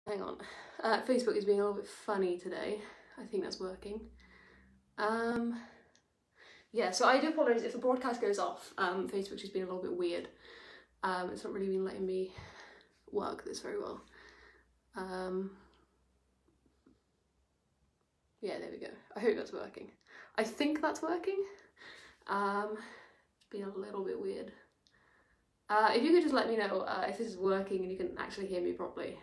Hang on. Facebook is being a little bit funny today. I think that's working. Yeah, so I do apologise if the broadcast goes off. Facebook's just been a little bit weird. It's not really been letting me work this very well. Yeah, there we go. I hope that's working. I think that's working. It's been a little bit weird. If you could just let me know if this is working and you can actually hear me properly.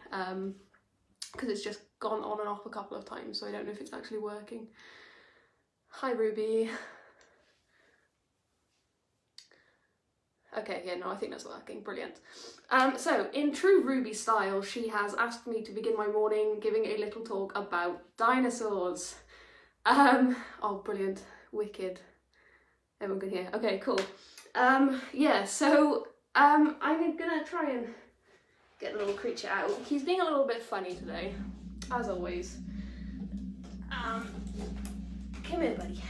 Because it's just gone on and off a couple of times, so I don't know if it's actually working. Hi, Ruby. Okay, yeah, no, I think that's working. Brilliant. So, in true Ruby style, she has asked me to begin my morning giving a little talk about dinosaurs. Oh, brilliant. Wicked. Everyone can hear. Okay, cool. Yeah, so, I'm gonna try and get the little creature out. He's being a little bit funny today, as always. Come here, buddy.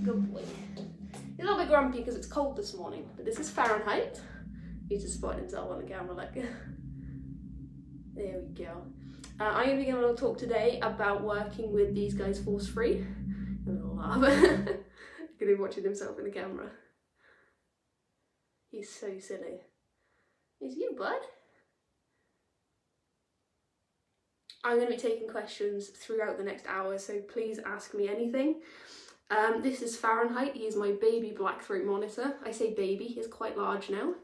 Good boy. He's a little bit grumpy because it's cold this morning, but this is Fahrenheit. He's just spotted himself on the camera like, there we go. I'm going to be giving a little talk today about working with these guys force-free. A little laugh. Going to be watching himself in the camera. He's so silly. Is you, bud? I'm going to be taking questions throughout the next hour, so please ask me anything. This is Fahrenheit. He is my baby black-throat monitor. I say baby, he is quite large now.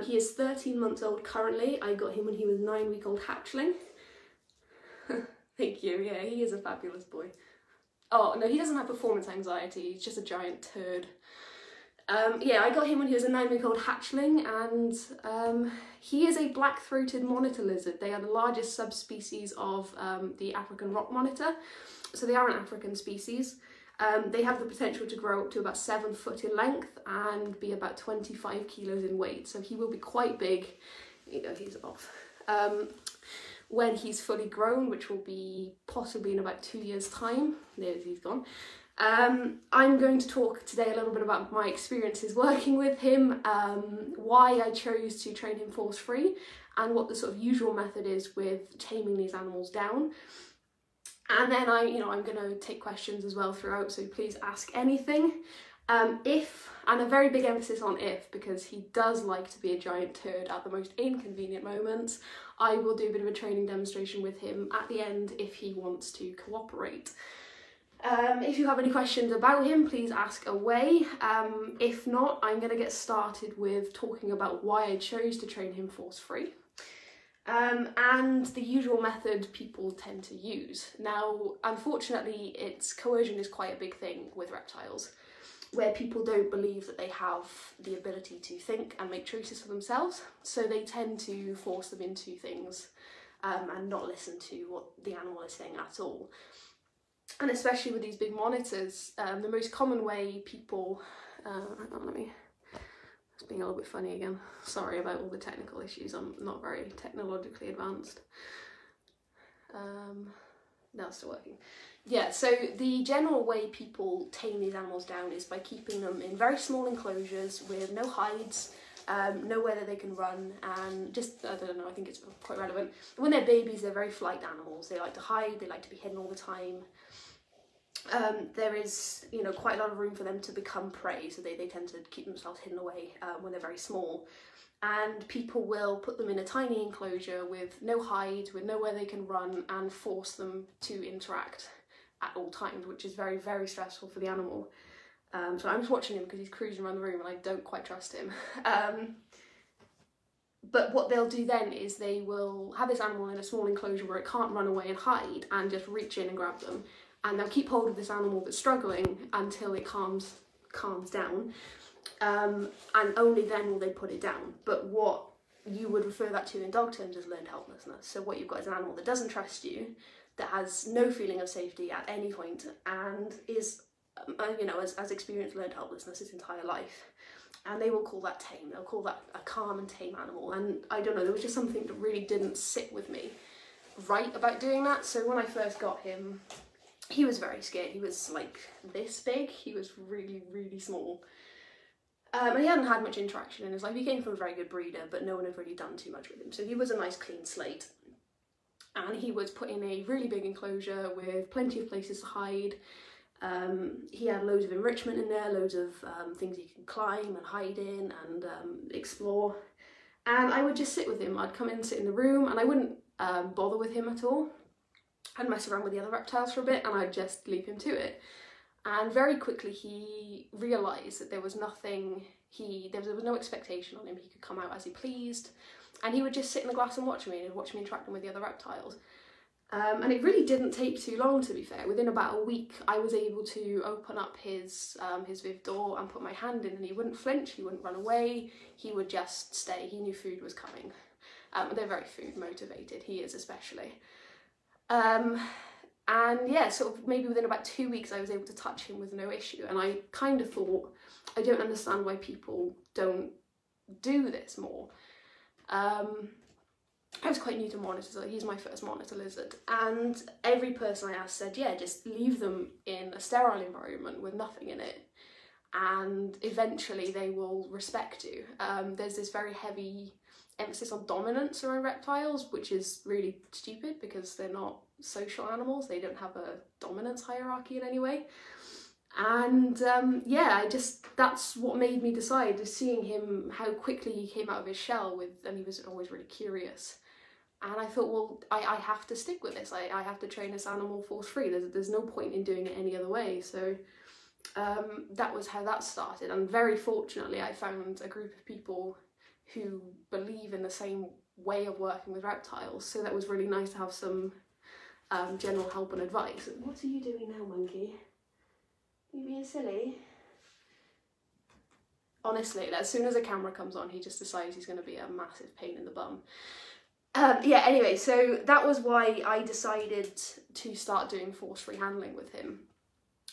He is 13 months old currently. I got him when he was 9-week-old hatchling. Thank you, yeah, he is a fabulous boy. Oh, no, he doesn't have performance anxiety, he's just a giant turd. Yeah, I got him when he was a 9-week-old hatchling, and he is a black-throated monitor lizard. They are the largest subspecies of the African rock monitor, so they are an African species. They have the potential to grow up to about 7 foot in length and be about 25 kilos in weight, so he will be quite big. You know, he's off. When he's fully grown, which will be possibly in about 2 years' time. There's he's gone. I'm going to talk today a little bit about my experiences working with him, why I chose to train him force-free, and what the sort of usual method is with taming these animals down. And then I'm going to take questions as well throughout, so please ask anything. If, and a very big emphasis on if, because he does like to be a giant turd at the most inconvenient moments, I will do a bit of a training demonstration with him at the end if he wants to cooperate. If you have any questions about him, please ask away. If not, I'm going to get started with talking about why I chose to train him force-free. And the usual method people tend to use. Now, unfortunately, coercion is quite a big thing with reptiles, where people don't believe that they have the ability to think and make choices for themselves, so they tend to force them into things and not listen to what the animal is saying at all. And especially with these big monitors, the most common way people... hang on, it's being a little bit funny again. Sorry about all the technical issues, I'm not very technologically advanced. Now it's still working. Yeah, so the general way people tame these animals down is by keeping them in very small enclosures with no hides, nowhere that they can run, and just, I don't know, I think it's quite relevant. When they're babies, they're very flight animals. They like to hide, they like to be hidden all the time. There is, quite a lot of room for them to become prey, so they tend to keep themselves hidden away when they're very small. And people will put them in a tiny enclosure with no hide, with nowhere they can run, and force them to interact at all times, which is very, very stressful for the animal. So I'm just watching him because he's cruising around the room and I don't quite trust him. But what they'll do then is they will have this animal in a small enclosure where it can't run away and hide, and just reach in and grab them. And they'll keep hold of this animal that's struggling until it calms down, and only then will they put it down. But what you would refer that to in dog terms is learned helplessness. So what you've got is an animal that doesn't trust you, that has no feeling of safety at any point, and is, has experienced learned helplessness its entire life. And they will call that tame. They'll call that a calm and tame animal. And I don't know, there was just something that really didn't sit with me right about doing that. So when I first got him, he was very scared. He was like this big. He was really, really small. And he hadn't had much interaction in his life. He came from a very good breeder, but no one had really done too much with him. So he was a nice clean slate. and he was put in a really big enclosure with plenty of places to hide. He had loads of enrichment in there, loads of things you can climb and hide in and explore. And I would just sit with him. I'd come in and sit in the room, and I wouldn't bother with him at all. I'd mess around with the other reptiles for a bit, and I'd just leave him to it. And very quickly he realised that there was nothing, there was no expectation on him. He could come out as he pleased, and he would just sit in the grass and watch me interacting with the other reptiles. And it really didn't take too long, to be fair. Within about a week, I was able to open up his viv door and put my hand in, and he wouldn't flinch, he wouldn't run away, he would just stay. He knew food was coming. They're very food motivated, he is especially. And yeah, sort of maybe within about 2 weeks, I was able to touch him with no issue. And I kind of thought, I don't understand why people don't do this more. I was quite new to monitors, he's my first monitor lizard, and every person I asked said, yeah, just leave them in a sterile environment with nothing in it, and eventually they will respect you. There's this very heavy emphasis on dominance around reptiles, which is really stupid because they're not social animals, they don't have a dominance hierarchy in any way. And yeah, that's what made me decide, is seeing him, how quickly he came out of his shell and he was always really curious. And I thought, well, I have to stick with this. I have to train this animal force free. There's no point in doing it any other way. So that was how that started. And very fortunately, I found a group of people who believe in the same way of working with reptiles. So that was really nice to have some general help and advice. What are you doing now, monkey? Are you being silly? Honestly, as soon as a camera comes on, he just decides he's going to be a massive pain in the bum. Yeah, anyway, so that was why I decided to start doing force-free handling with him.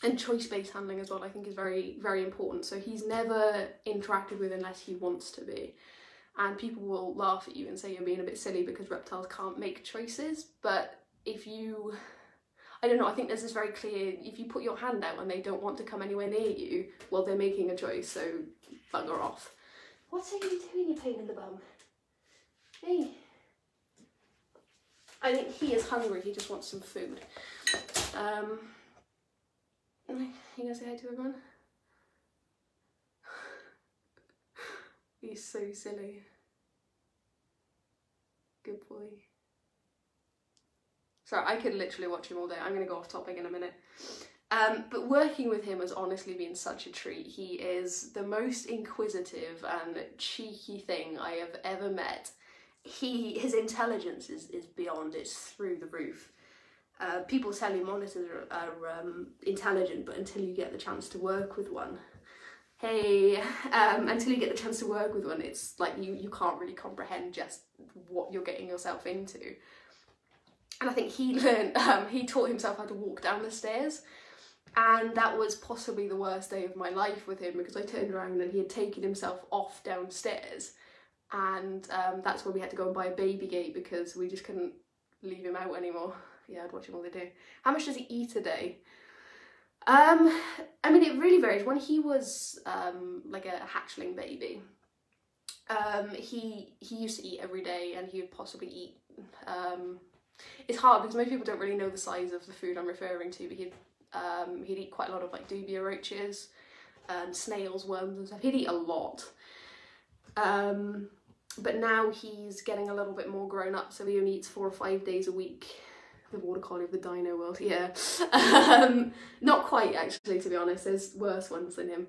And choice-based handling as well, I think, is very, very important. So he's never interacted with unless he wants to be. And people will laugh at you and say you're being a bit silly because reptiles can't make choices. But if you, I don't know, I think there's this very clear, if you put your hand out and they don't want to come anywhere near you, well, they're making a choice, so bugger off. What are you doing, you pain in the bum? Hey. I think he is hungry, he just wants some food. You gonna say hi to everyone? He's so silly. Good boy. Sorry, I could literally watch him all day. I'm gonna go off topic in a minute. But working with him has honestly been such a treat. He is the most inquisitive and cheeky thing I have ever met. His intelligence is beyond, it's through the roof. People tell you monitors are intelligent, but until you get the chance to work with one, until you get the chance to work with one, it's like you can't really comprehend just what you're getting yourself into. And I think he learned, he taught himself how to walk down the stairs, and that was possibly the worst day of my life with him, because I turned around and he had taken himself off downstairs. And that's when we had to go and buy a baby gate because we just couldn't leave him out anymore. Yeah, I'd watch him all day. How much does he eat a day? I mean, it really varies. When he was like a hatchling baby, he used to eat every day, and he would possibly eat, it's hard because most people don't really know the size of the food I'm referring to, but he'd eat quite a lot of like dubia roaches and snails, worms and stuff. He'd eat a lot. But now he's getting a little bit more grown up, so he only eats 4 or 5 days a week. The water collie of the dino world, yeah. Not quite, actually, to be honest. There's worse ones than him.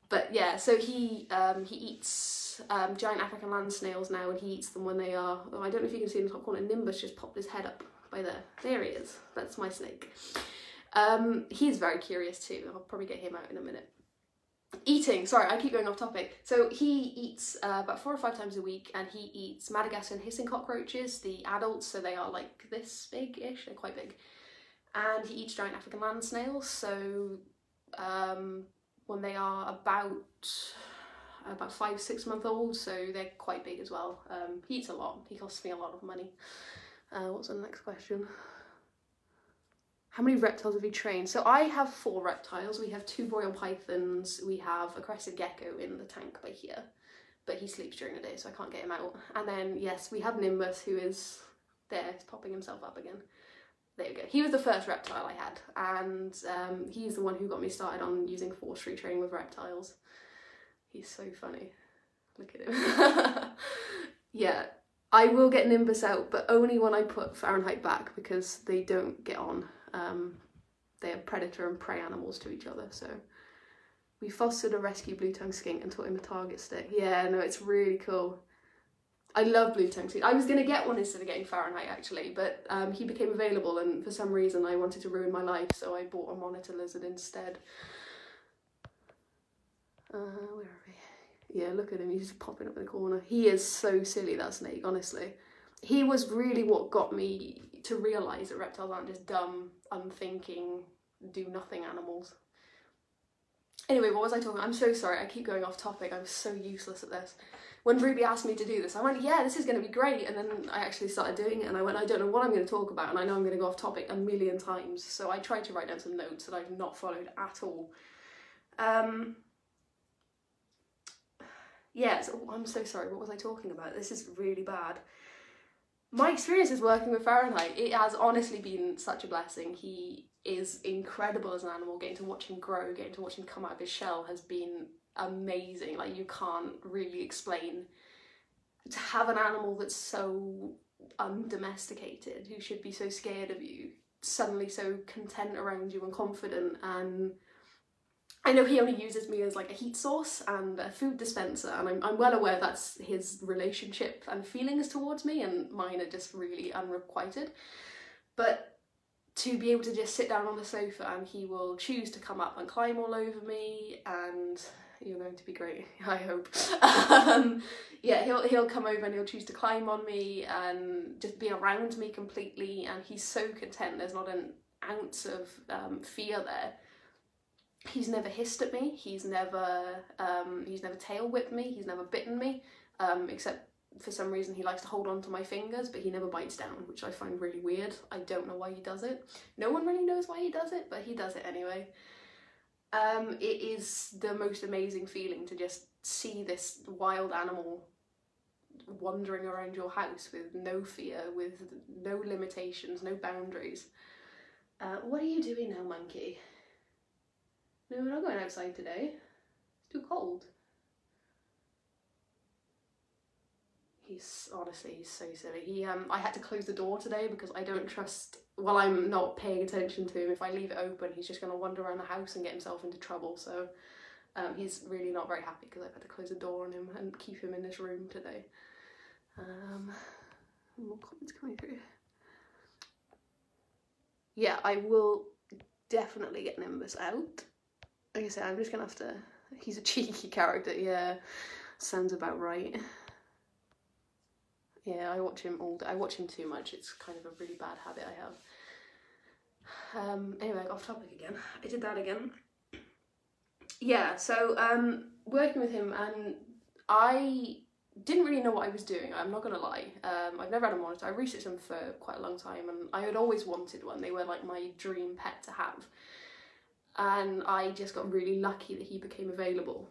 But yeah, so he eats giant African land snails now, and he eats them when they are, oh, I don't know if you can see in the top corner, Nimbus just popped his head up by there. There he is. That's my snake. He's very curious too. I'll probably get him out in a minute. Eating, sorry, I keep going off topic. So he eats about 4 or 5 times a week, and he eats Madagascar hissing cockroaches, the adults, so they are like this big-ish, they're quite big. And he eats giant African land snails, so when they are about 5-6 months old, so they're quite big as well. He eats a lot, he costs me a lot of money. What's the next question? How many reptiles have you trained? So I have 4 reptiles. We have 2 boreal pythons. We have a crested gecko in the tank by here, but he sleeps during the day, so I can't get him out. And then, yes, we have Nimbus, who is There, he's popping himself up again. There we go. He was the first reptile I had, and he's the one who got me started on using force retraining with reptiles. He's so funny. Look at him. Yeah, I will get Nimbus out, but only when I put Fahrenheit back, because they don't get on. They are predator and prey animals to each other, so. We fostered a rescue blue-tongued skink and taught him a target stick. Yeah, no, it's really cool. I love blue-tongued skink. I was going to get one instead of getting Fahrenheit, actually, but he became available, and for some reason I wanted to ruin my life, so I bought a monitor lizard instead. Where are we? Yeah, look at him, he's just popping up in the corner. He is so silly, that snake, honestly. He was really what got me to realise that reptiles aren't just dumb, unthinking, do-nothing animals. Anyway, what was I talking about? I'm so sorry, I keep going off topic, I'm so useless at this. When Ruby asked me to do this, I went, yeah, this is going to be great, and then I actually started doing it, and I went, I don't know what I'm going to talk about, and I know I'm going to go off topic a million times, so I tried to write down some notes that I've not followed at all. Yeah, so, I'm so sorry, what was I talking about? This is really bad. My experiences working with Fahrenheit, it has honestly been such a blessing. He is incredible as an animal. Getting to watch him grow, getting to watch him come out of his shell has been amazing. Like, you can't really explain. To have an animal that's so undomesticated, who should be so scared of you, suddenly so content around you and confident, and I know he only uses me as like a heat source and a food dispenser, and I'm well aware that's his relationship and feelings towards me, and mine are just really unrequited. But to be able to just sit down on the sofa and he will choose to come up and climb all over me, and you're going to be great, I hope. Yeah, he'll come over and he'll choose to climb on me and just be around me completely, and he's so content. There's not an ounce of fear there. He's never hissed at me, he's never tail whipped me, he's never bitten me, except for some reason he likes to hold on to my fingers, but he never bites down, which I find really weird. I don't know why he does it. No one really knows why he does it, but he does it anyway. It is the most amazing feeling to just see this wild animal wandering around your house with no fear, with no limitations, no boundaries. What are you doing now, monkey? No, we're not going outside today. It's too cold. He's so silly. I had to close the door today because I don't trust, well, I'm not paying attention to him. If I leave it open, he's just going to wander around the house and get himself into trouble. So he's really not very happy because I've had to close the door on him and keep him in this room today. More comments coming through. Yeah, I will definitely get Nimbus out. Like I said, I'm just gonna have to, he's a cheeky character, yeah, sounds about right. Yeah, I watch him all day. I watch him too much, it's kind of a really bad habit I have. Anyway, off topic again, I did that again. Yeah, so working with him, and I didn't really know what I was doing, I'm not gonna lie. I've never had a monitor. I researched them for quite a long time, and I had always wanted one. They were like my dream pet to have. And I just got really lucky that he became available.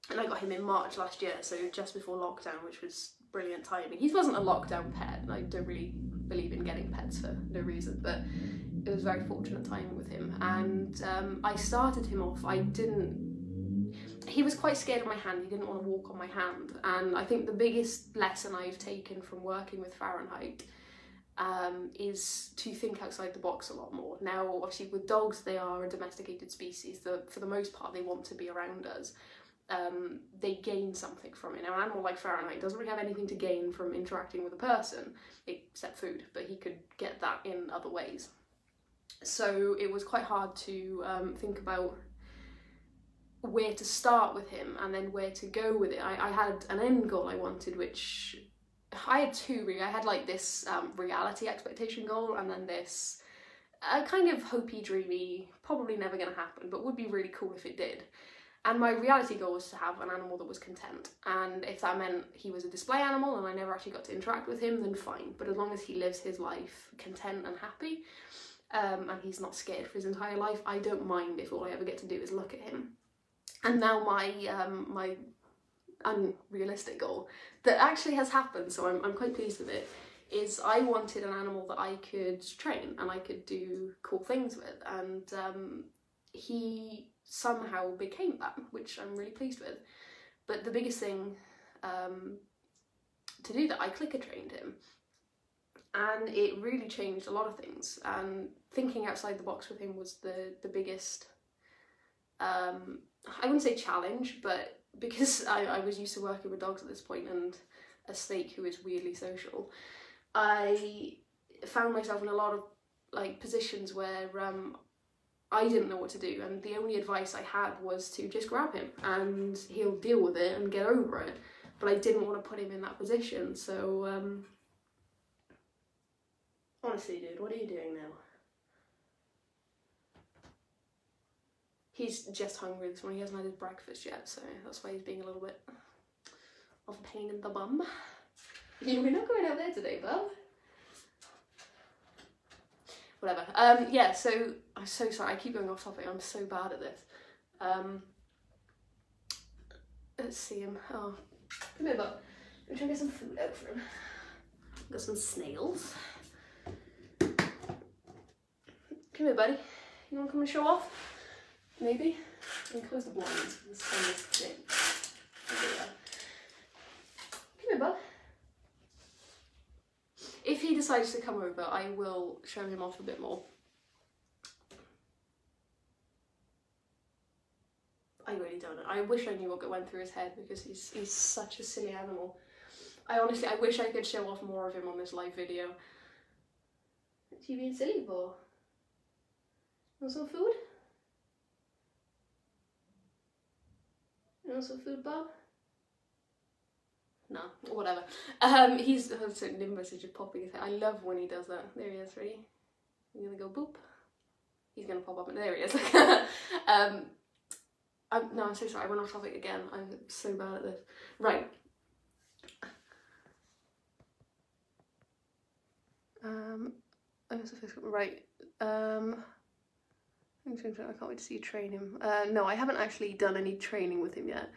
And I got him in March last year, so just before lockdown, which was brilliant timing. He wasn't a lockdown pet, and I don't really believe in getting pets for no reason, but it was very fortunate timing with him. And I started him off, he was quite scared of my hand, he didn't want to walk on my hand, and I think the biggest lesson I've taken from working with Fahrenheit is to think outside the box a lot more. Now, obviously with dogs, they are a domesticated species, for the most part they want to be around us. They gain something from it. Now, an animal like Fahrenheit doesn't really have anything to gain from interacting with a person, except food, but he could get that in other ways. So it was quite hard to think about where to start with him and then where to go with it. I had an end goal I wanted, which I had two really. I had like this reality expectation goal, and then this kind of hopey, dreamy, probably never going to happen, but would be really cool if it did. And my reality goal was to have an animal that was content, and if that meant he was a display animal and I never actually got to interact with him, then fine. But as long as he lives his life content and happy, and he's not scared for his entire life, I don't mind if all I ever get to do is look at him. And now my unrealistic goal that actually has happened, so I'm quite pleased with it, is I wanted an animal that I could train and I could do cool things with, and he somehow became that, which I'm really pleased with. But the biggest thing to do that, I clicker trained him, and it really changed a lot of things, and thinking outside the box with him was the biggest, I wouldn't say challenge, but because I was used to working with dogs at this point and a snake who is weirdly social, I found myself in a lot of like positions where I didn't know what to do, and the only advice I had was to just grab him and he'll deal with it and get over it. But I didn't want to put him in that position, so honestly, dude, what are you doing now? He's just hungry this morning. He hasn't had his breakfast yet, so that's why he's being a little bit of a pain in the bum. We're not going out there today, bub. Whatever. Yeah, so I'm so sorry. I keep going off topic. I'm so bad at this. Let's see him. Oh, come here, bub. Let me try and get some food out for him. Got some snails. Come here, buddy. You want to come and show off? Maybe? I can close the blinds. The sun is thick. Come here, bud. If he decides to come over, I will show him off a bit more. I really don't know. I wish I knew what went through his head, because he's such a silly animal. I wish I could show off more of him on this live video. What you being silly for? Want some food? You want some food, Bob? No, whatever. He's a Nimbus is just popping his head. I love when he does that. There he is, ready? You're gonna go boop. He's gonna pop up and there he is. No, I'm so sorry, I went off topic again. I'm so bad at this. Right. Right. I can't wait to see you train him. No, I haven't actually done any training with him yet.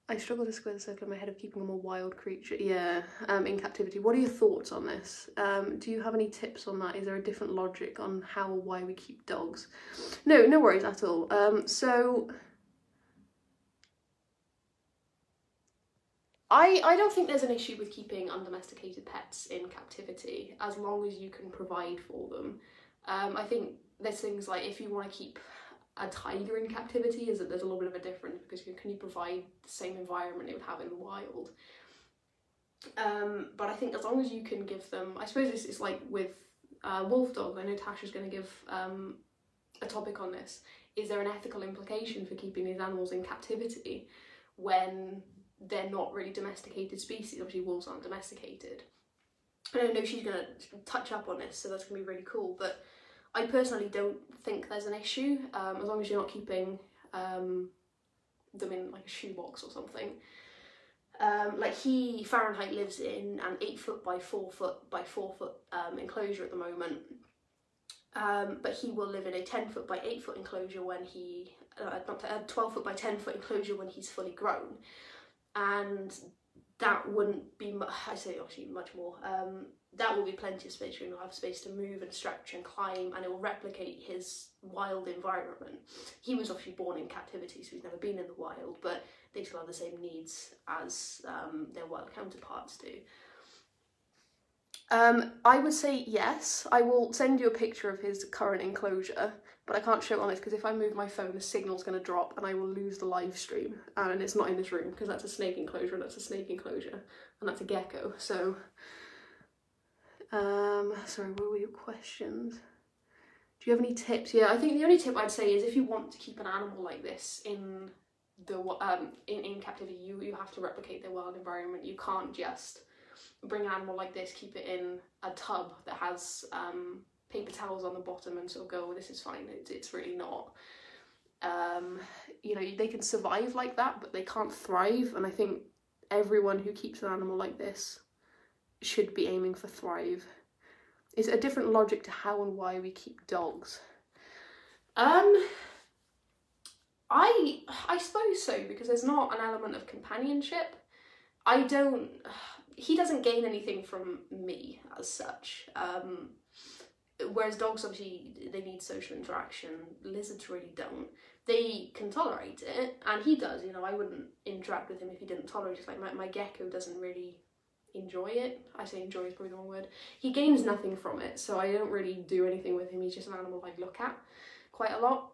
I struggle to square the circle in my head of keeping him a wild creature. Yeah, in captivity. What are your thoughts on this? Do you have any tips on that? Is there a different logic on how or why we keep dogs? No, no worries at all. So I don't think there's an issue with keeping undomesticated pets in captivity, as long as you can provide for them. I think there's things like, if you want to keep a tiger in captivity, there's a little bit of a difference, because can you provide the same environment it would have in the wild? But I think as long as you can give them, I suppose it's like with wolf dogs. I know Tasha's going to give a topic on this. Is there an ethical implication for keeping these animals in captivity when they're not really domesticated species? Obviously wolves aren't domesticated. I don't know if she's going to touch up on this, so that's going to be really cool, but I personally don't think there's an issue, as long as you're not keeping them in like a shoebox or something. Like Fahrenheit lives in an 8 foot by 4 foot by 4 foot enclosure at the moment, but he will live in a 10 foot by 8 foot enclosure when he, not a 12 foot by 10 foot enclosure when he's fully grown, and that wouldn't be, I say obviously much more, that will be plenty of space. You'll have space to move and stretch and climb, and it will replicate his wild environment. He was obviously born in captivity, so he's never been in the wild, but they still have the same needs as their wild counterparts do. I would say yes. I will send you a picture of his current enclosure, but I can't show it on this because if I move my phone, the signal's going to drop and I will lose the live stream. And it's not in this room because that's a snake enclosure, and that's a snake enclosure, and that's a gecko. So, sorry, what were your questions? Do you have any tips? Yeah, I think the only tip I'd say is if you want to keep an animal like this in the in captivity, you have to replicate their wild environment. You can't just bring an animal like this, keep it in a tub that has paper towels on the bottom and sort of go, oh, this is fine. It's really not. You know, they can survive like that, but they can't thrive. And I think everyone who keeps an animal like this should be aiming for thrive. It's a different logic to how and why we keep dogs. I suppose so, because there's not an element of companionship. he doesn't gain anything from me as such. Whereas dogs, obviously, they need social interaction. Lizards really don't. They can tolerate it, and he does. You know, I wouldn't interact with him if he didn't tolerate it. Like my gecko doesn't really enjoy it. I say enjoy is probably the wrong word. He gains nothing from it, so I don't really do anything with him. He's just an animal I look at quite a lot.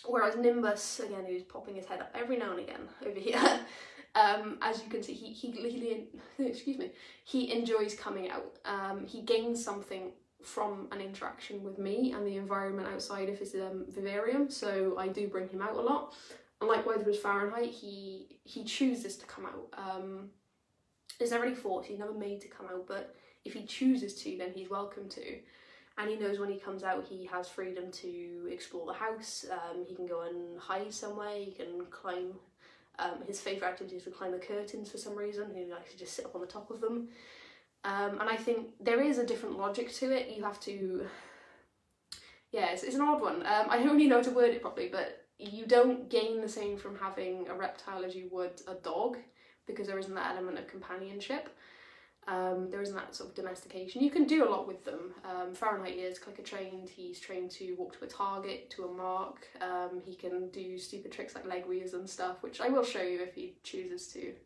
Whereas Nimbus, again, who's popping his head up every now and again over here, as you can see, he enjoys coming out. He gains something from an interaction with me and the environment outside of his vivarium, so I do bring him out a lot. And likewise with Fahrenheit, he chooses to come out. He's never really forced, he's never made to come out, but if he chooses to, then he's welcome to. And he knows when he comes out, he has freedom to explore the house. He can go and hide somewhere, he can climb. His favourite activity is to climb the curtains for some reason. He likes to just sit up on the top of them. And I think there is a different logic to it. You have to, yeah, it's an odd one. I don't really know how to word it properly, but you don't gain the same from having a reptile as you would a dog, because there isn't that element of companionship. There isn't that sort of domestication. You can do a lot with them. Fahrenheit is clicker trained. He's trained to walk to a target, to a mark. He can do stupid tricks like leg weaves and stuff, which I will show you if he chooses to.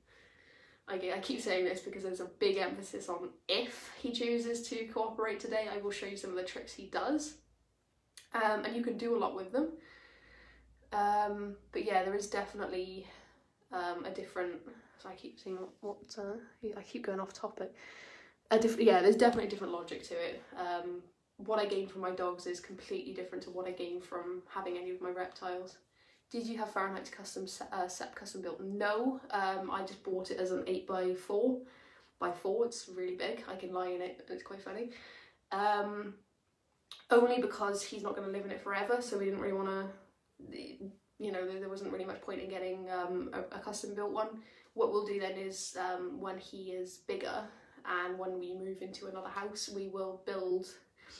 I keep saying this because there's a big emphasis on if he chooses to cooperate today. I will show you some of the tricks he does. And you can do a lot with them. But yeah, there is definitely a different... So I keep seeing I keep going off topic. Yeah, there's definitely a different logic to it. What I gain from my dogs is completely different to what I gain from having any of my reptiles. Did you have Fahrenheit's custom built? No, I just bought it as an 8x4. It's really big. I can lie in it and it's quite funny. Only because he's not going to live in it forever, so we didn't really want to, you know, there wasn't really much point in getting a custom built one. What we'll do then is when he is bigger and when we move into another house, we will build...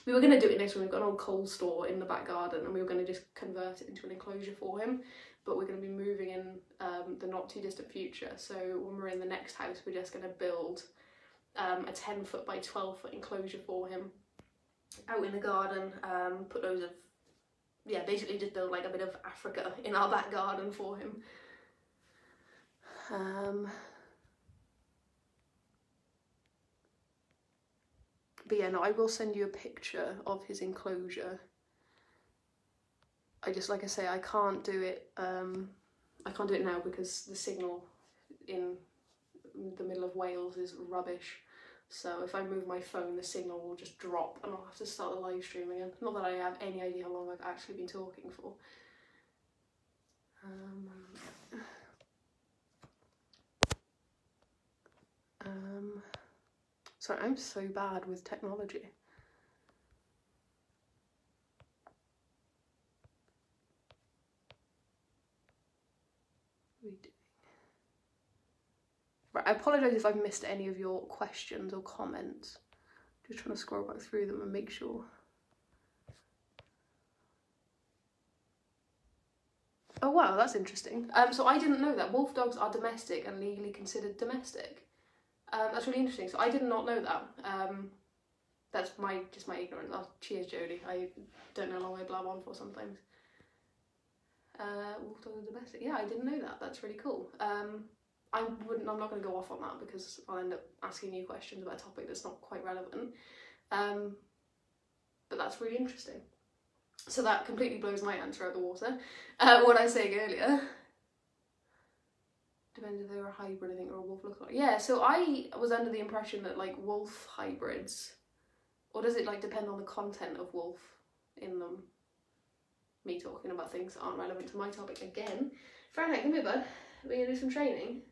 We were going to do it next when we've got an old coal store in the back garden, and we were going to just convert it into an enclosure for him, but we're going to be moving in the not too distant future, so when we're in the next house we're just going to build a 10-foot by 12-foot enclosure for him out in the garden, put loads of, yeah, basically just build like a bit of Africa in our back garden for him. But yeah, no, I will send you a picture of his enclosure. Like I say, I can't do it now because the signal in the middle of Wales is rubbish. So if I move my phone, the signal will just drop and I'll have to start the live stream again. Not that I have any idea how long I've actually been talking for. Sorry, I'm so bad with technology. Right, I apologise if I've missed any of your questions or comments. Just trying to scroll back through them and make sure. Oh wow, that's interesting. So I didn't know that. Wolf dogs are domestic and legally considered domestic. That's really interesting. So I did not know that. That's just my ignorance. Oh, cheers, Jodie. I don't know how long I blab on for sometimes. Wolf dogs are domestic. Yeah, I didn't know that. That's really cool. I'm not going to go off on that because I'll end up asking you questions about a topic that's not quite relevant. But that's really interesting. So that completely blows my answer out the water. What I was saying earlier. Depends if they were a hybrid, I think, or a wolf lookalike. Yeah, so I was under the impression that like wolf hybrids, or does it like depend on the content of wolf in them? Me talking about things that aren't relevant to my topic again. Fahrenheit, come here, bud. We're gonna do some training.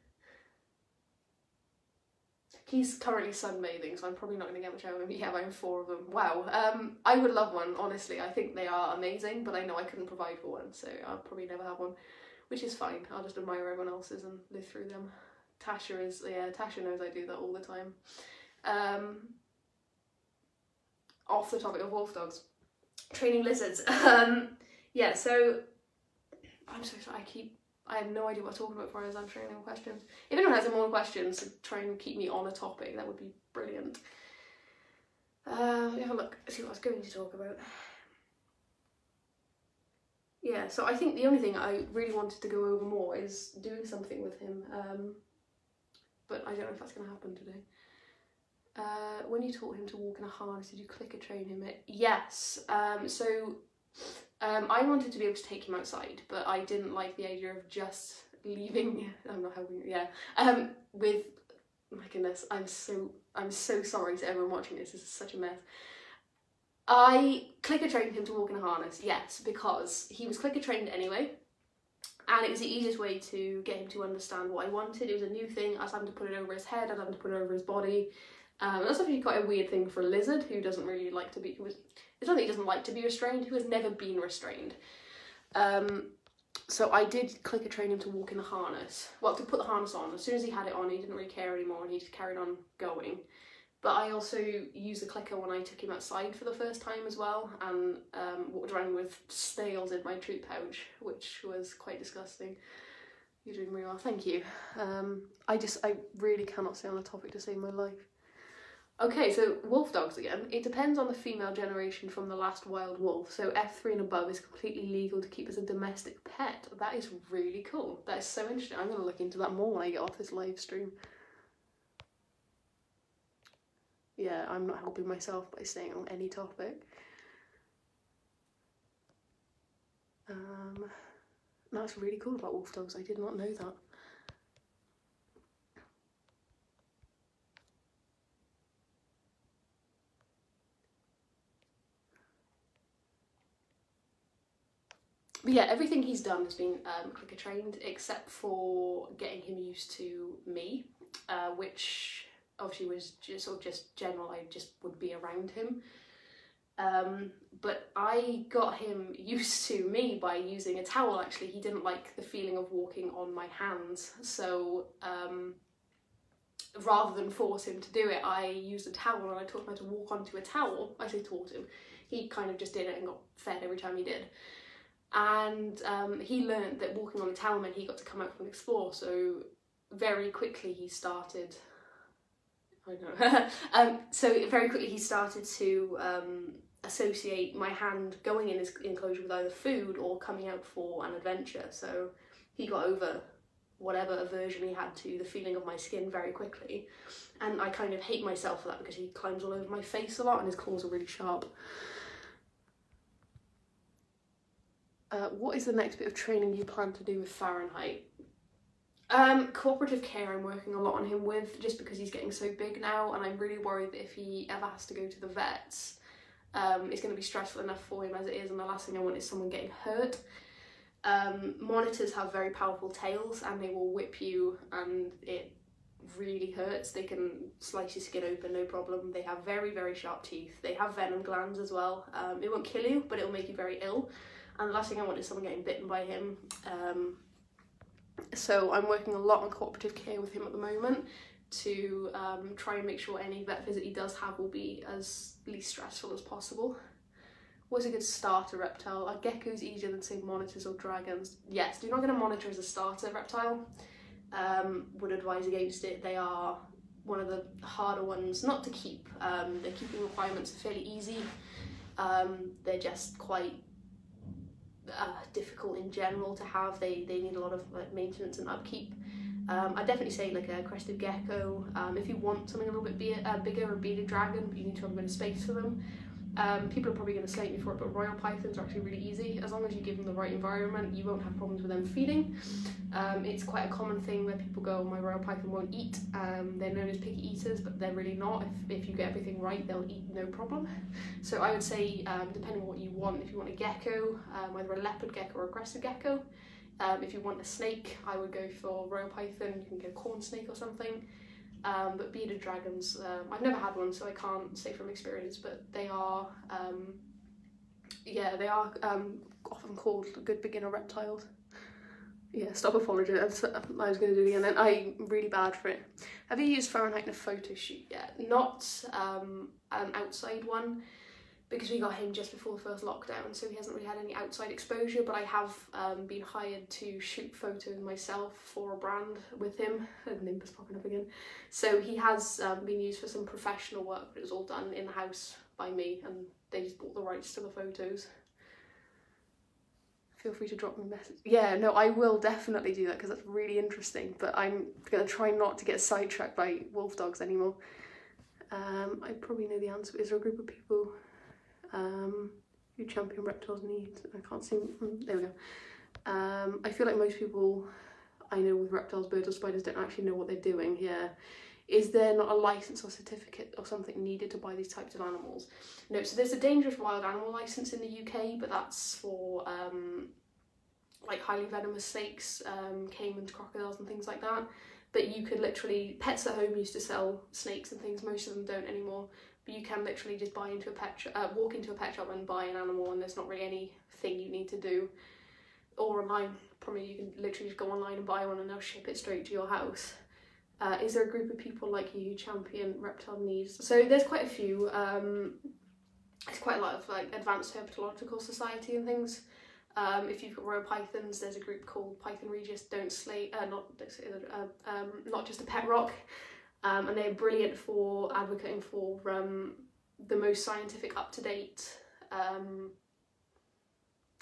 He's currently sunbathing, so I'm probably not going to get much out of him. Yeah, I'm 4 of them. Wow. I would love one, honestly. I think they are amazing, but I know I couldn't provide for one, so I'll probably never have one. Which is fine, I'll just admire everyone else's and live through them. Tasha knows I do that all the time. Off the topic of wolf dogs. Training lizards. Yeah, so, I'm so sorry, I keep I have no idea what I'm talking about before I was answering any more questions. If anyone has any more questions to try and keep me on a topic, that would be brilliant. Have a look, see what I was going to talk about. Yeah, so I think the only thing I really wanted to go over more is doing something with him, but I don't know if that's going to happen today. When you taught him to walk in a harness, did you clicker train him? Yes. I wanted to be able to take him outside, but I didn't like the idea of just leaving. I'm not helping. Yeah. With, my goodness, I'm so sorry to everyone watching this. This is such a mess. I clicker trained him to walk in a harness, yes, because he was clicker trained anyway, and it was the easiest way to get him to understand what I wanted. It was a new thing. I was having to put it over his head. I was having to put it over his body. That's actually quite a weird thing for a lizard who doesn't really like to be. It's not that he doesn't like to be restrained. Who has never been restrained. So I did clicker train him to walk in the harness. Well, to put the harness on. As soon as he had it on, he didn't really care anymore, and he just carried on going. But I also used the clicker when I took him outside for the first time as well, and walked around with snails in my treat pouch, which was quite disgusting. You're doing really well, thank you. I really cannot stay on a topic to save my life. Okay, so wolf dogs again. It depends on the female generation from the last wild wolf. So F3 and above is completely legal to keep as a domestic pet. That is really cool. That is so interesting. I'm going to look into that more when I get off this live stream. Yeah, I'm not helping myself by staying on any topic. That's really cool about wolf dogs. I did not know that. But yeah, everything he's done has been clicker trained, except for getting him used to me, which obviously was just sort of just general. I just would be around him. But I got him used to me by using a towel. Actually, he didn't like the feeling of walking on my hands, so rather than force him to do it, I used a towel and I taught him how to walk onto a towel. I say taught him. He kind of just did it and got fed every time he did. And he learned that walking on the towel meant he got to come out and explore, so very quickly he started, so very quickly he started to associate my hand going in his enclosure with either food or coming out for an adventure. So he got over whatever aversion he had to the feeling of my skin very quickly. And I kind of hate myself for that because he climbs all over my face a lot and his claws are really sharp. What is the next bit of training you plan to do with Fahrenheit? Cooperative care I'm working a lot on him with, just because he's getting so big now, and I'm really worried that if he ever has to go to the vets, it's going to be stressful enough for him as it is, and the last thing I want is someone getting hurt. Monitors have very powerful tails and they will whip you and it really hurts. They can slice your skin open, no problem. They have very, very sharp teeth. They have venom glands as well. It won't kill you, but it'll make you very ill. And the last thing I want is someone getting bitten by him. So I'm working a lot on cooperative care with him at the moment to try and make sure any vet visit he does have will be as least stressful as possible. What's a good starter reptile? Are geckos easier than, say, monitors or dragons? Yes, do not get a monitor as a starter reptile. Would advise against it. They are one of the harder ones not to keep. Their keeping requirements are fairly easy. They're just quite difficult in general to have. They need a lot of maintenance and upkeep. I'd definitely say like a crested gecko. If you want something a little bit bigger, a bearded dragon, but you need to have a bit of space for them. People are probably going to slate me for it, but royal pythons are actually really easy. As long as you give them the right environment, you won't have problems with them feeding. It's quite a common thing where people go, my royal python won't eat. They're known as picky eaters, but they're really not. If you get everything right, they'll eat no problem. So I would say, depending on what you want, if you want a gecko, either a leopard gecko or a crested gecko. If you want a snake, I would go for royal python. You can get a corn snake or something. But bearded dragons, I've never had one, so I can't say from experience, but they are, yeah, they are often called good beginner reptiles. Yeah, stop apologising. I was going to do it again, and I'm really bad for it. Have you used Fahrenheit in a photo shoot yet? Not an outside one. because we got him just before the first lockdown, so he hasn't really had any outside exposure, but I have been hired to shoot photos myself for a brand with him. Nimbus popping up again. So he has been used for some professional work, but it was all done in the house by me, and they just bought the rights to the photos. Feel free to drop me a message. Yeah, no, I will definitely do that because that's really interesting, but I'm going to try not to get sidetracked by wolf dogs anymore. I probably know the answer. Is there a group of people who champion reptiles' needs? I can't see. There we go. I feel like most people I know with reptiles, birds or spiders don't actually know what they're doing. Yeah. Is there not a license or certificate or something needed to buy these types of animals? No, so there's a dangerous wild animal license in the UK, but that's for like highly venomous snakes, caimans, crocodiles and things like that. But you could literally, Pets at Home used to sell snakes and things, most of them don't anymore, but you can literally just buy into a walk into a pet shop and buy an animal, and there's not really anything you need to do. Or online, probably you can literally just go online and buy one and they'll ship it straight to your house. Is there a group of people like you who champion reptile needs? So there's quite a few. There's quite a lot of like advanced herpetological society and things. If you've got royal pythons, there's a group called Python Regis Don't Slay, not just a pet rock, and they're brilliant for advocating for the most scientific, up-to-date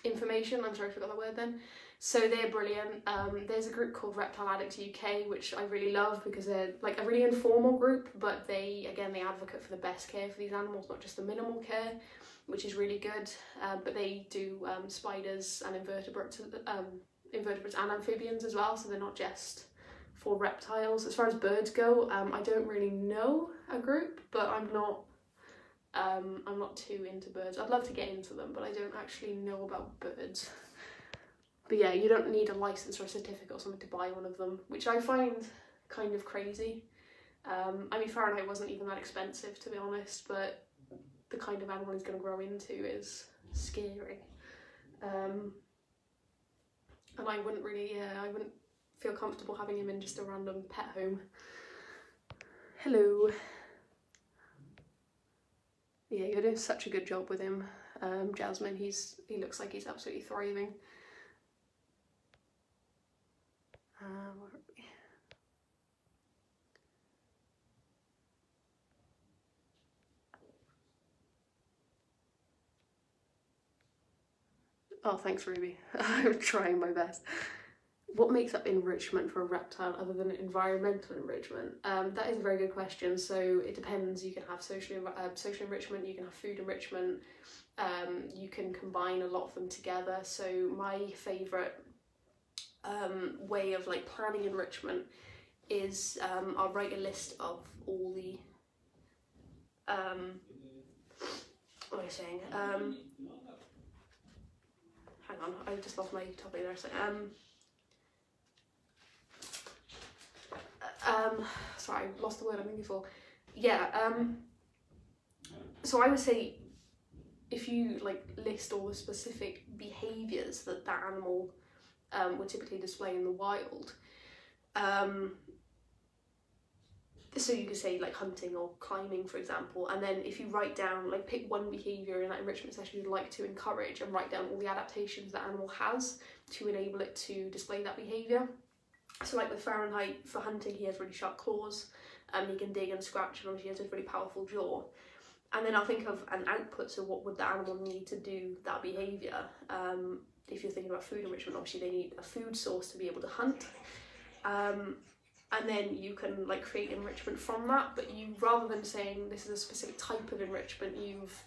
information. I'm sorry, I forgot that word then. So they're brilliant. There's a group called Reptile Addicts UK, which I really love because they're like a really informal group, but they advocate for the best care for these animals, not just the minimal care, which is really good. But they do spiders and invertebrates and amphibians as well, so they're not just for reptiles. As far as birds go, I don't really know a group, but I'm not too into birds. I'd love to get into them, but I don't actually know about birds. But yeah, you don't need a license or a certificate or something to buy one of them, which I find kind of crazy. I mean, Fahrenheit wasn't even that expensive, to be honest, but the kind of animal he's going to grow into is scary. And I wouldn't feel comfortable having him in just a random pet home. Hello. Yeah, you're doing such a good job with him, Jasmine. He looks like he's absolutely thriving. Where are we? Oh, thanks, Ruby. I'm trying my best. What makes up enrichment for a reptile other than environmental enrichment? That is a very good question. So it depends. You can have social enrichment, you can have food enrichment, you can combine a lot of them together. So my favourite way of like planning enrichment is I'll write a list of all the what am I saying? Hang on, I just lost my topic there. So, sorry, I lost the word I'm looking for. Yeah, so I would say if you like list all the specific behaviours that that animal would typically display in the wild, so you could say like hunting or climbing, for example, and then if you write down, like pick one behaviour in that enrichment session you'd like to encourage and write down all the adaptations that animal has to enable it to display that behaviour. So like with Fahrenheit, for hunting he has really sharp claws, he can dig and scratch, and obviously he has a really powerful jaw. And then I'll think of an output, so what would the animal need to do that behaviour? If you're thinking about food enrichment, obviously they need a food source to be able to hunt. And then you can like create enrichment from that, but you, rather than saying this is a specific type of enrichment, you've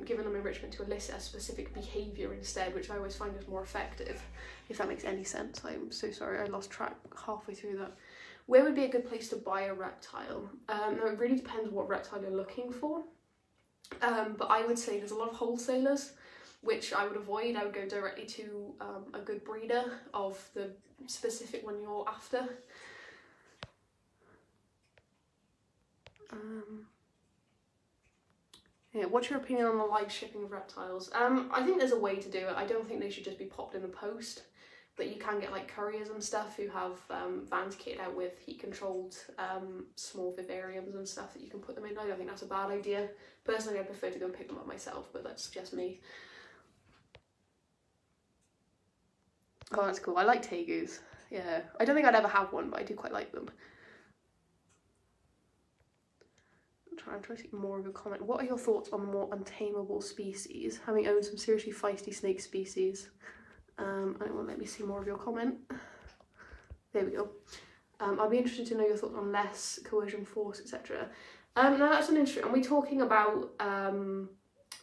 given them enrichment to elicit a specific behaviour instead, which I always find is more effective, if that makes any sense. I'm so sorry, I lost track halfway through that. Where would be a good place to buy a reptile? No, it really depends what reptile you're looking for, but I would say there's a lot of wholesalers, which I would avoid. I would go directly to a good breeder of the specific one you're after. Yeah, what's your opinion on the live shipping of reptiles? I think there's a way to do it. I don't think they should just be popped in the post. that you can get like couriers and stuff who have vans kitted out with heat controlled small vivariums and stuff that you can put them in. I don't think that's a bad idea. Personally, I prefer to go and pick them up myself, but that's just me. Oh, that's cool. I like tegus. Yeah, I don't think I'd ever have one, but I do quite like them. I'm trying to see more of your comment. What are your thoughts on more untamable species? Having owned some seriously feisty snake species. I don't want to let me see more of your comment. There we go. I'll be interested to know your thoughts on less coercion, force, etc. Now that's an interesting. Are we talking about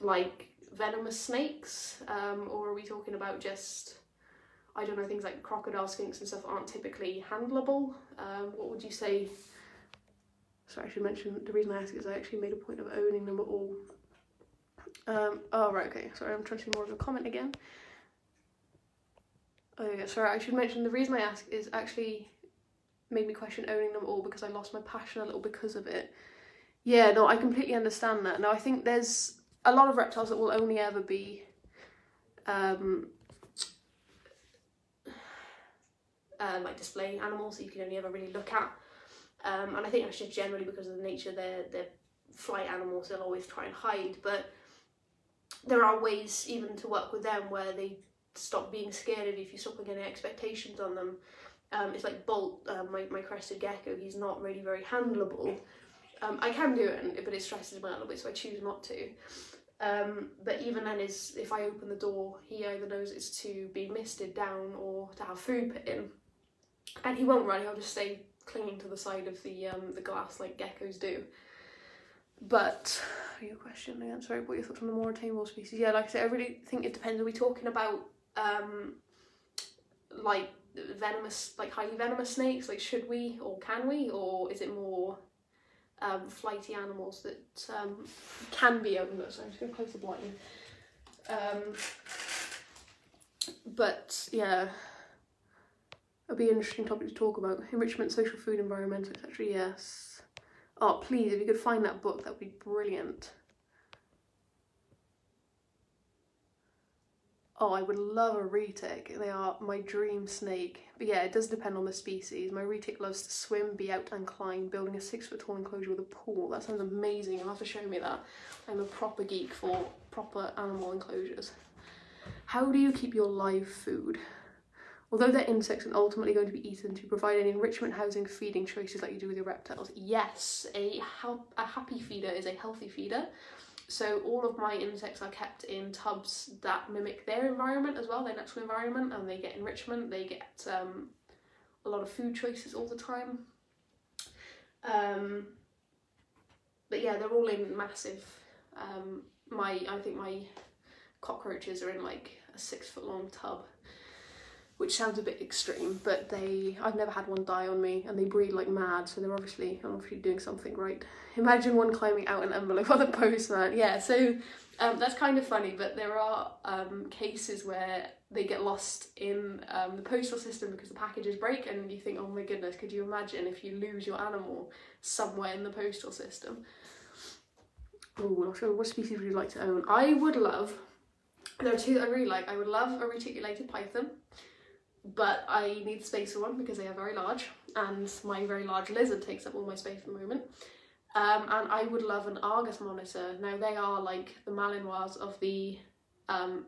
like venomous snakes, or are we talking about just, I don't know, things like crocodile skinks and stuff aren't typically handleable? What would you say? Sorry, I should mention, the reason I ask is I actually made a point of owning them all. Oh, right, okay. Sorry, I'm trying to see more of a comment again. Oh, yeah, sorry, I should mention the reason I ask is actually made me question owning them all because I lost my passion a little because of it. Yeah, no, I completely understand that. Now, I think there's a lot of reptiles that will only ever be like display animals that you can only ever really look at. And I think that's just generally because of the nature they're flight animals, they'll always try and hide, but there are ways even to work with them where they stop being scared of you if you stop putting any expectations on them. It's like Bolt, my crested gecko, he's not really very handleable. I can do it, but it stresses me out a little bit, so I choose not to. But even then, if I open the door, he either knows it's to be misted down or to have food put in, and he won't run, he'll just stay clinging to the side of the glass like geckos do. But your question again, sorry, what are your thoughts on the more attainable species? Yeah, like I said, I really think it depends. Are we talking about like venomous, like highly venomous snakes, like should we or can we, or is it more flighty animals that can be owned? So I'm just going to close the blind. But yeah, it'll be an interesting topic to talk about. Enrichment, social food, environmental, etc. Yes. Oh, please, if you could find that book, that would be brilliant. Oh, I would love a retic. They are my dream snake. But yeah, it does depend on the species. My retic loves to swim, be out and climb, building a 6-foot tall enclosure with a pool. That sounds amazing. You'll have to show me that. I'm a proper geek for proper animal enclosures. How do you keep your live food? Although they're insects and ultimately going to be eaten, to provide any enrichment, housing, feeding choices like you do with your reptiles? Yes, a happy feeder is a healthy feeder. So all of my insects are kept in tubs that mimic their environment as well, their natural environment, and they get enrichment, they get a lot of food choices all the time. But yeah, they're all in massive, I think my cockroaches are in like a 6-foot long tub, which sounds a bit extreme, but I've never had one die on me, and they breed like mad, so they're obviously doing something right. Imagine one climbing out an envelope on the postman. Yeah, so that's kind of funny, but there are cases where they get lost in the postal system because the packages break, and you think, oh my goodness, could you imagine if you lose your animal somewhere in the postal system? Oh, so what species would you like to own? I would love, there are two that I really like. I would love a reticulated python, but I need space for one because they are very large, and my very large lizard takes up all my space at the moment. And I would love an Argus monitor. Now, they are like the Malinois of the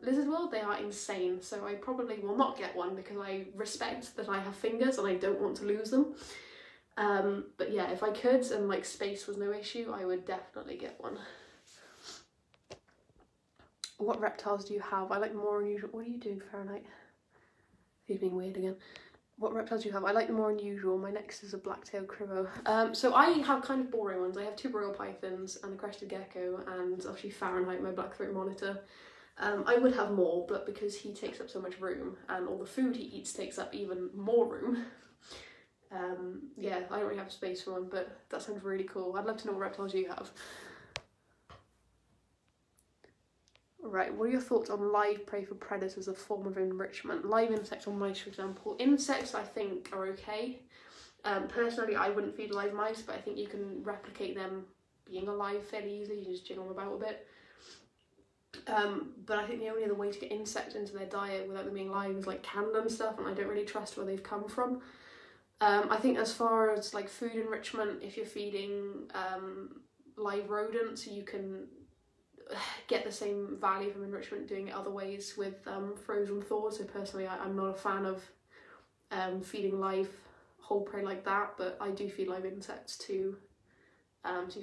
lizard world. They are insane, so I probably will not get one because I respect that I have fingers and I don't want to lose them. But yeah, if I could and like space was no issue, I would definitely get one. What reptiles do you have? I like more unusual. What are you doing, Fahrenheit? He's being weird again. What reptiles do you have? I like the more unusual. My next is a black-tailed crivo. So I have kind of boring ones. I have 2 boreal pythons and a crested gecko, and obviously Fahrenheit, my black-throat monitor. I would have more, but because he takes up so much room and all the food he eats takes up even more room, yeah, I don't really have space for one, but that sounds really cool. I'd love to know what reptiles you have. Right, what are your thoughts on live prey for predators as a form of enrichment? Live insects or mice, for example. Insects, I think, are okay. Personally, I wouldn't feed live mice, but I think you can replicate them being alive fairly easily. You just jiggle them about a bit. But I think the only other way to get insects into their diet without them being live is like canned and stuff, and I don't really trust where they've come from. I think as far as like food enrichment, if you're feeding live rodents, you can get the same value from enrichment doing it other ways with frozen thaws. So personally, I'm not a fan of feeding live whole prey like that, but I do feed live insects to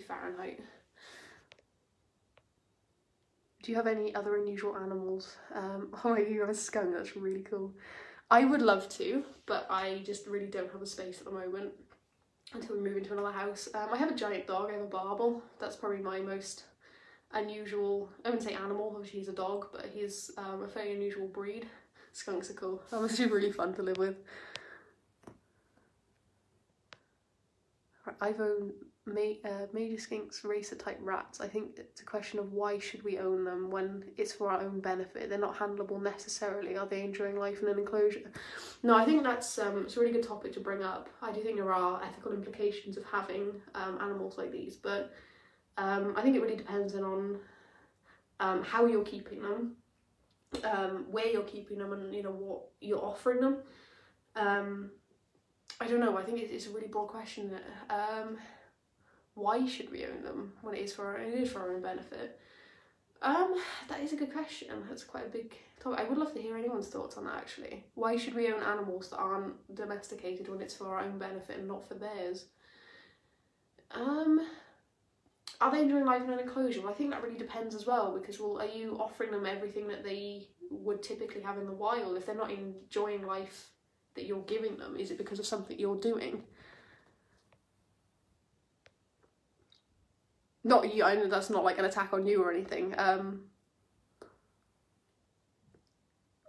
Fahrenheit. Do you have any other unusual animals? Oh my god, you have a skunk, that's really cool. I would love to, but I just really don't have the space at the moment until we move into another house. I have a giant dog, I have a barbel. That's probably my most unusual, I wouldn't say animal, obviously he's a dog, but he's a fairly unusual breed. Skunks are cool. That must be really fun to live with. I've owned major skinks, racer type rats. I think it's a question of why should we own them when it's for our own benefit. They're not handleable necessarily. Are they enjoying life in an enclosure? No, I think that's it's a really good topic to bring up. I do think there are ethical implications of having animals like these, but I think it really depends on how you're keeping them, where you're keeping them, and you know what you're offering them. I don't know, I think it's a really broad question. Why should we own them when it is for our own benefit? That is a good question. That's quite a big topic. I would love to hear anyone's thoughts on that actually. Why should we own animals that aren't domesticated when it's for our own benefit and not for theirs? Are they enjoying life in an enclosure? Well, I think that really depends as well, because well, are you offering them everything that they would typically have in the wild? If they're not enjoying life that you're giving them, is it because of something you're doing? Not you, I know that's not like an attack on you or anything. Oh,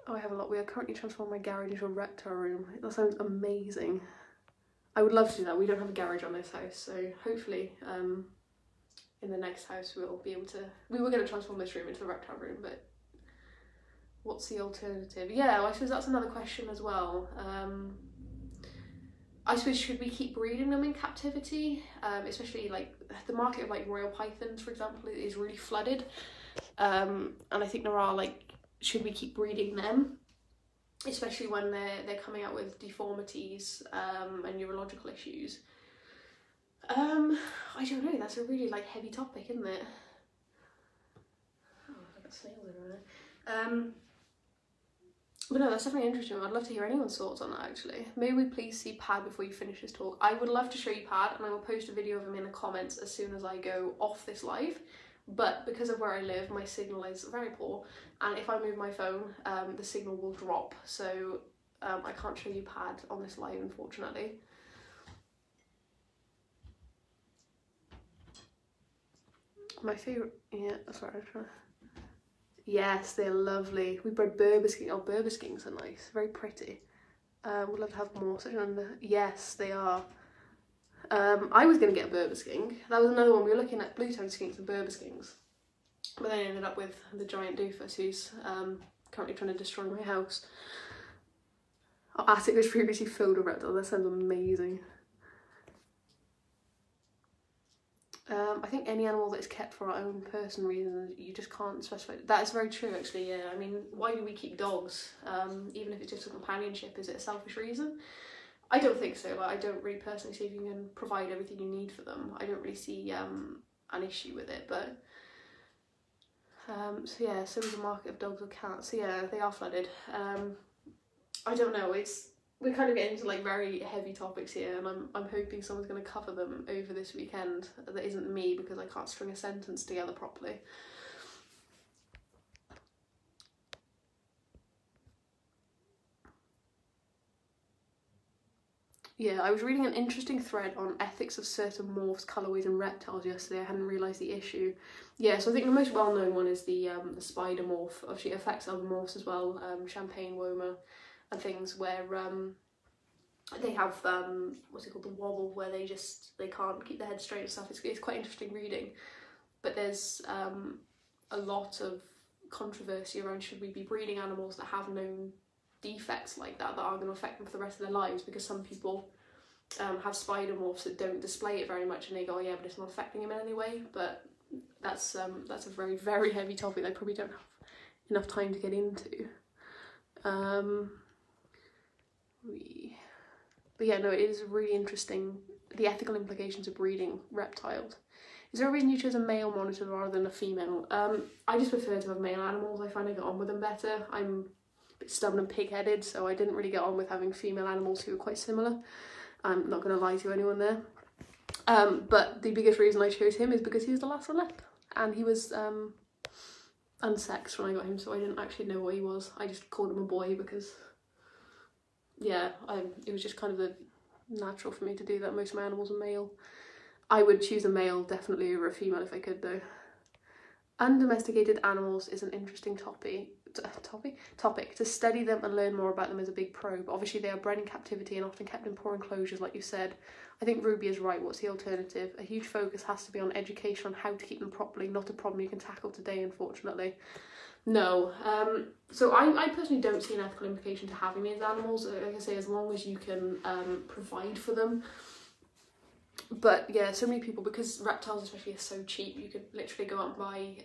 I have a lot. We are currently transforming my garage into a reptile room. That sounds amazing. I would love to do that. We don't have a garage on this house, so hopefully in the next house we'll be able to... We were going to transform this room into a reptile room, but what's the alternative? Yeah, well, I suppose that's another question as well. I suppose, should we keep breeding them in captivity? Especially like the market of like royal pythons, for example, is really flooded. And I think there are like, should we keep breeding them? Especially when they're coming out with deformities and neurological issues. I don't know, that's a really like heavy topic, isn't it? Oh, I've got snails everywhere. But no, that's definitely interesting. I'd love to hear anyone's thoughts on that actually. May we please see Pad before you finish this talk? I would love to show you Pad, and I will post a video of him in the comments as soon as I go off this live. But because of where I live, my signal is very poor, and if I move my phone, the signal will drop. So I can't show you Pad on this live, unfortunately. My favourite, yeah, sorry, I'm trying to... Yes, they're lovely. We bred Berber skinks. Oh, Berber skinks are nice. Very pretty. Would love to have more. Yes, they are. I was going to get a Berber skink. That was another one. We were looking at blue-tongued skinks and Berber skinks. But then I ended up with the giant doofus who's currently trying to destroy my house. Our attic was previously filled with reptiles. That sounds amazing. I think any animal that is kept for our own personal reasons, you just can't specify. That is very true actually, yeah. I mean, why do we keep dogs? Even if it's just for companionship, is it a selfish reason? I don't think so. Like, I don't really personally see if you can provide everything you need for them. I don't really see an issue with it, but... so yeah, so is the market of dogs or cats. So yeah, they are flooded. I don't know, we're kind of getting into like very heavy topics here, and I'm hoping someone's going to cover them over this weekend that isn't me, because I can't string a sentence together properly. Yeah, I was reading an interesting thread on ethics of certain morphs, colourways and reptiles yesterday. I hadn't realised the issue. Yeah, so I think the most well-known one is the spider morph. Obviously it affects other morphs as well, champagne, woma and things, where they have, what's it called, the wobble, where they can't keep their head straight and stuff. It's quite interesting reading. But there's a lot of controversy around, should we be breeding animals that have known defects like that are going to affect them for the rest of their lives, because some people have spider morphs that don't display it very much and they go, oh yeah, but it's not affecting them in any way. But that's a very, very heavy topic that I probably don't have enough time to get into. But yeah, no, it is really interesting, the ethical implications of breeding reptiles. Is there a reason you chose a male monitor rather than a female? I just prefer to have male animals. I find I get on with them better. I'm a bit stubborn and pig-headed, so I didn't really get on with having female animals who are quite similar. I'm not going to lie to anyone there. But the biggest reason I chose him is because he was the last one left. And he was unsexed when I got him, so I didn't actually know what he was. I just called him a boy because, yeah, it was just kind of natural for me to do that. Most of my animals are male. I would choose a male definitely over a female if I could though. Undomesticated animals is an interesting topic. To study them and learn more about them is a big probe. Obviously they are bred in captivity and often kept in poor enclosures like you said. I think Ruby is right. What's the alternative? A huge focus has to be on education on how to keep them properly, not a problem you can tackle today, unfortunately. No. So I personally don't see an ethical implication to having these animals. Like I say, as long as you can provide for them. But yeah, so many people, because reptiles especially are so cheap, you could literally go out and buy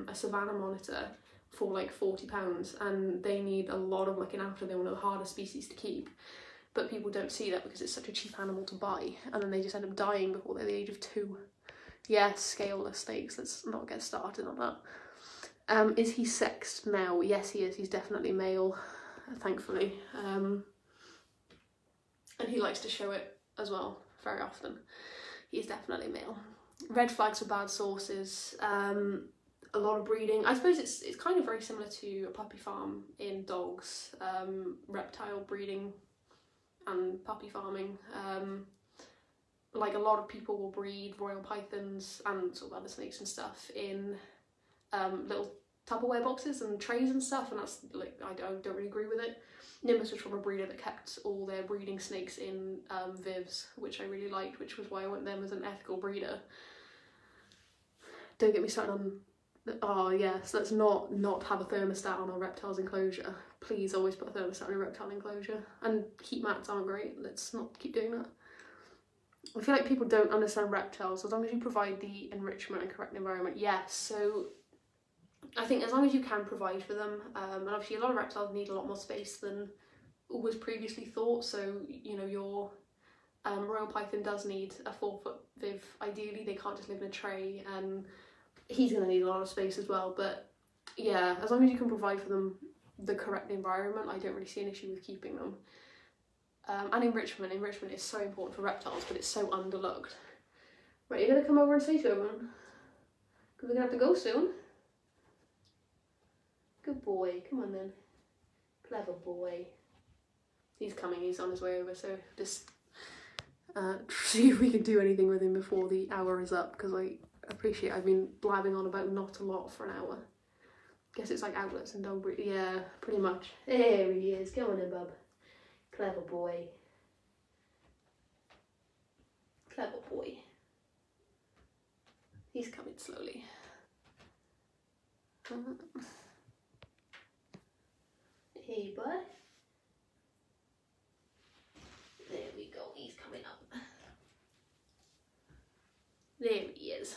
a savannah monitor for like £40 and they need a lot of looking after. They're one of the hardest species to keep. But people don't see that because it's such a cheap animal to buy, and then they just end up dying before they're the age of 2. Yes, scaleless snakes, let's not get started on that. Is he sexed now? Yes, he is. He's definitely male, thankfully. And he likes to show it as well, very often. He's definitely male. Red flags for bad sources. A lot of breeding. I suppose it's kind of very similar to a puppy farm in dogs. Reptile breeding and puppy farming. Like a lot of people will breed royal pythons and sort of other snakes and stuff in little Tupperware boxes and trays and stuff, and that's like, I don't really agree with it. Nimbus was from a breeder that kept all their breeding snakes in vivs, which I really liked, which was why I went them as an ethical breeder. Don't get me started on, oh yes, let's not have a thermostat on a reptile's enclosure. Please always put a thermostat on a reptile enclosure. And heat mats aren't great, let's not keep doing that. I feel like people don't understand reptiles. As long as you provide the enrichment and correct environment, yes. So I think as long as you can provide for them, and obviously a lot of reptiles need a lot more space than was previously thought. So, you know, your royal python does need a 4-foot viv. Ideally, they can't just live in a tray, and he's going to need a lot of space as well. But yeah, as long as you can provide for them the correct environment, I don't really see an issue with keeping them. And enrichment is so important for reptiles, but it's so underlooked. Right, you're going to come over and say to everyone? Because we're going to have to go soon. Good boy, come on then. Clever boy. He's coming, he's on his way over, so just see if we can do anything with him before the hour is up, because I appreciate I've been blabbing on about not a lot for an hour. Guess it's like outlets and dog breed. Yeah, pretty much. There he is, go on then, bub. Clever boy. Clever boy. He's coming slowly. Hey, bud. There we go, he's coming up. There he is.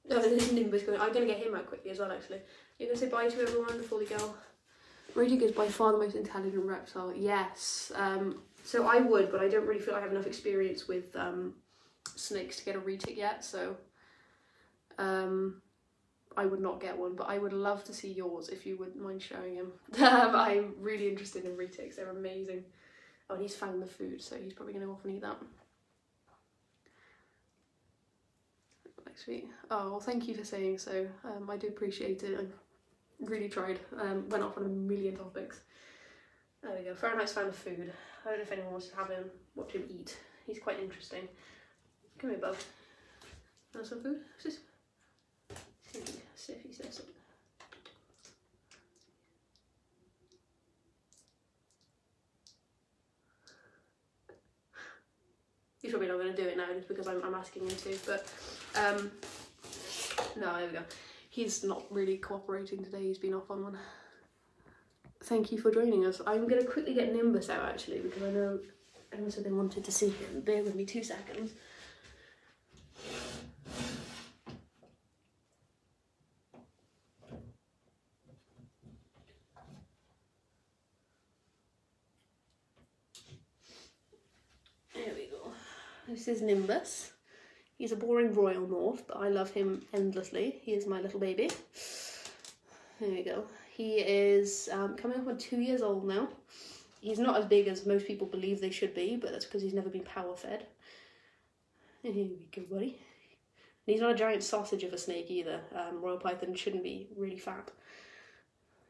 Oh, there's Nimbus going. I'm going to get him out quickly as well, actually. You're going to say bye to everyone before we go? Radic is by far the most intelligent reptile. Yes. So I would, but I don't really feel I have enough experience with snakes to get a retic yet, so I would not get one, but I would love to see yours if you wouldn't mind showing him. I'm really interested in retics, they're amazing. Oh, and he's found the food, so he's probably going to go off and eat that. Sweet. Oh, well, thank you for saying so. I do appreciate it. I really tried. Went off on a million topics. There we go. Fahrenheit's found the food. I don't know if anyone wants to have him, watch him eat. He's quite interesting. Come here, bub. Want some food? See if he says something. He's probably not going to do it now just because I'm asking him to, but no, there we go. He's not really cooperating today, he's been off on one. Thank you for joining us. I'm going to quickly get Nimbus out actually, because I know everyone said they wanted to see him. Bear with me 2 seconds. This is Nimbus. He's a boring royal morph, but I love him endlessly. He is my little baby. There we go. He is coming up on 2 years old now. He's not as big as most people believe they should be, but that's because he's never been power fed. Here we go, buddy. And he's not a giant sausage of a snake either. Royal Python shouldn't be really fat.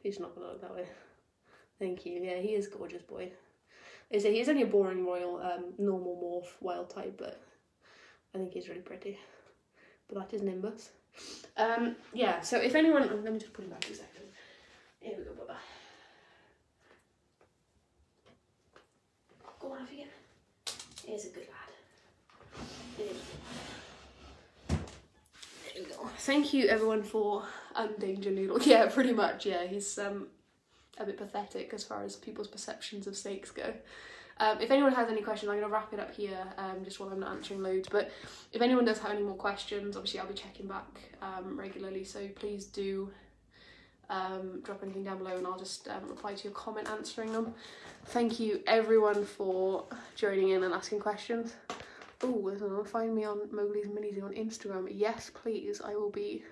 He's not gonna look that way. Thank you. Yeah, he is a gorgeous boy. He is only a boring royal normal morph wild type, but I think he's really pretty. But that is Nimbus. Yeah, so if anyone, let me just put him back a second. Here we go, Bubba. Go on off again. He's a good lad. There we go. Thank you everyone for Danger Noodle. Yeah, pretty much, yeah. He's a bit pathetic as far as people's perceptions of snakes go. If anyone has any questions, I'm going to wrap it up here, just while I'm not answering loads, but if anyone does have any more questions, obviously I'll be checking back regularly, so please do drop anything down below and I'll just reply to your comment answering them. Thank you everyone for joining in and asking questions. Oh, find me on Mowgli's Mini Zoo on Instagram. Yes, please, I will be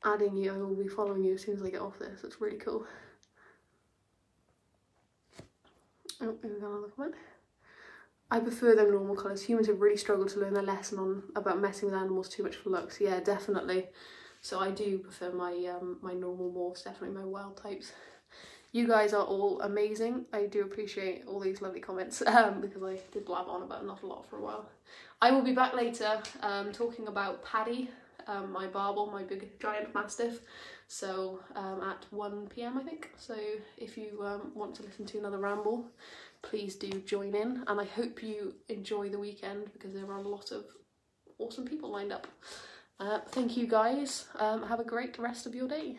adding you, I will be following you as soon as I get off this. It's really cool. Oh, here we go, another comment. I prefer them normal colours. Humans have really struggled to learn their lesson on about messing with animals too much for looks. Yeah, definitely. So I do prefer my my normal morphs, definitely my wild types. You guys are all amazing. I do appreciate all these lovely comments because I did blab on about not a lot for a while. I will be back later talking about Paddy, my barbel, my big giant mastiff. So at 1 PM I think. So if you want to listen to another ramble, please do join in. And I hope you enjoy the weekend because there are a lot of awesome people lined up. Thank you guys. Have a great rest of your day.